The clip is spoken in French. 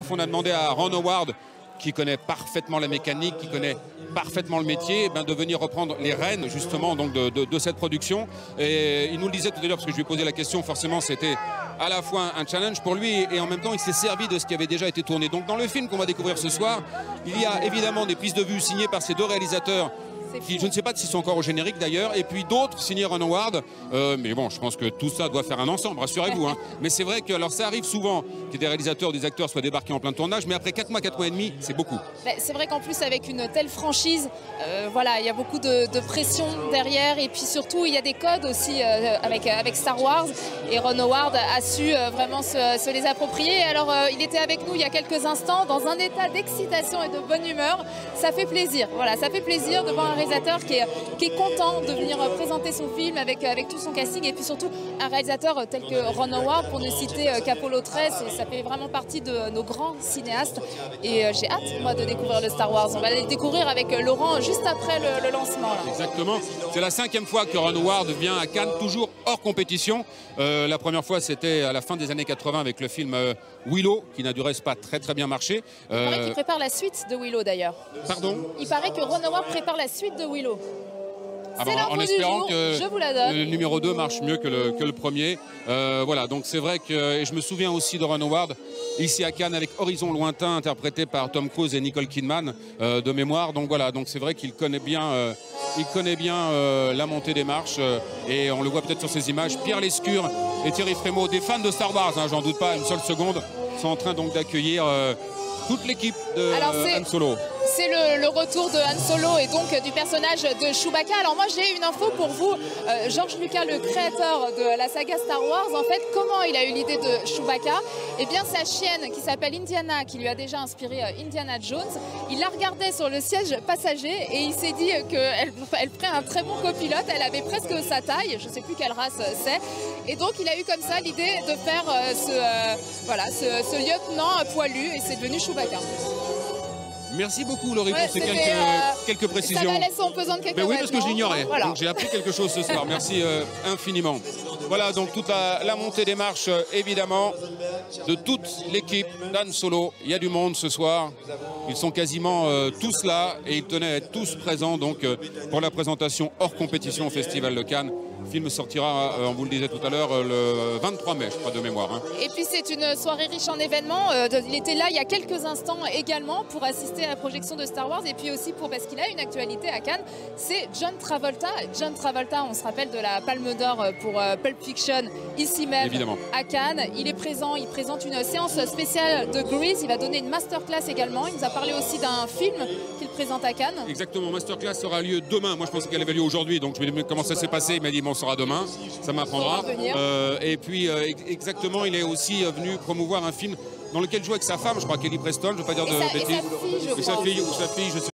fois, on a demandé à Ron Howard, qui connaît parfaitement la mécanique, qui connaît parfaitement le métier, de venir reprendre les rênes justement donc de cette production. Et il nous le disait tout à l'heure, parce que je lui ai posé la question, forcément c'était à la fois un challenge pour lui et en même temps il s'est servi de ce qui avait déjà été tourné. Donc dans le film qu'on va découvrir ce soir, il y a évidemment des prises de vue signées par ces deux réalisateurs, qui, je ne sais pas s'ils sont encore au générique d'ailleurs, et puis d'autres signés Ron Howard. Mais bon, je pense que tout ça doit faire un ensemble, rassurez-vous. Hein. Mais c'est vrai que alors ça arrive souvent que des réalisateurs ou des acteurs soient débarqués en plein tournage, mais après 4 mois et demi, c'est beaucoup. C'est vrai qu'en plus avec une telle franchise, voilà, il y a beaucoup de pression derrière, et puis surtout il y a des codes aussi avec Star Wars, et Ron Howard a su vraiment se les approprier. Alors il était avec nous il y a quelques instants dans un état d'excitation et de bonne humeur. Ça fait plaisir, voilà, ça fait plaisir de voir un réalisateur qui est content de venir présenter son film avec tout son casting, et puis surtout un réalisateur tel que Ron Howard, pour ne citer qu'Apollo 13, et ça fait vraiment partie de nos grands cinéastes, et j'ai hâte moi de découvrir le Star Wars. On va le découvrir avec Laurent juste après le lancement. Là. Exactement, c'est la 5e fois que Ron Howard vient à Cannes, toujours hors compétition. La première fois c'était à la fin des années 80 avec le film Willow, qui n'a du reste pas très bien marché. Il paraît qu'il prépare la suite de Willow d'ailleurs. Pardon? Il paraît que Ron Howard prépare la suite de Willow. En espérant que je vous la donne. Le numéro 2 marche mieux que le premier. Voilà, donc c'est vrai que et je me souviens aussi de Ron Howard ici à Cannes avec Horizon lointain, interprété par Tom Cruise et Nicole Kidman de mémoire. Donc voilà, donc c'est vrai qu'il connaît bien, la montée des marches et on le voit peut-être sur ces images. Pierre Lescure et Thierry Frémaux, des fans de Star Wars, hein, j'en doute pas une seule seconde, sont en train donc d'accueillir toute l'équipe de Han Solo. C'est le retour de Han Solo et donc du personnage de Chewbacca. Alors moi j'ai une info pour vous. George Lucas, le créateur de la saga Star Wars, en fait, comment il a eu l'idée de Chewbacca? Eh bien sa chienne qui s'appelle Indiana, qui lui a déjà inspiré Indiana Jones, il la regardait sur le siège passager et il s'est dit qu'elle ferait un très bon copilote. Elle avait presque sa taille, je ne sais plus quelle race c'est. Et donc il a eu comme ça l'idée de faire ce lieutenant poilu, et c'est devenu Chewbacca. Merci beaucoup Laurie pour ces quelques précisions. Ça la laisse en pesant de quelques oui, parce que je l'ignorais. Voilà. Donc j'ai appris quelque chose ce soir. Merci infiniment. Voilà donc toute la montée des marches, évidemment, de toute l'équipe d'Han Solo. Il y a du monde ce soir. Ils sont quasiment tous là et ils tenaient à être tous présents donc, pour la présentation hors compétition au Festival de Cannes. Le film sortira, on vous le disait tout à l'heure, le 23 mai, je crois, de mémoire. Hein. Et puis c'est une soirée riche en événements. Il était là il y a quelques instants également pour assister à la projection de Star Wars, et puis aussi parce qu'il a une actualité à Cannes, c'est John Travolta. John Travolta, on se rappelle de la Palme d'Or pour Pulp Fiction, ici même évidemment à Cannes. Il est présent, il présente une séance spéciale de Grease, il va donner une masterclass également. Il nous a parlé aussi d'un film qu'il présente à Cannes. Exactement, masterclass aura lieu demain. Moi je pensais qu'elle avait lieu aujourd'hui, donc je me dis comment ça s'est passé. Il m'a dit bon, on sera demain, ça m'apprendra. Et puis exactement, il est aussi venu promouvoir un film dans lequel joue avec sa femme, je crois, Kelly Preston, je ne veux pas dire de bêtises. Sa fille, je crois. Sa fille, je sais.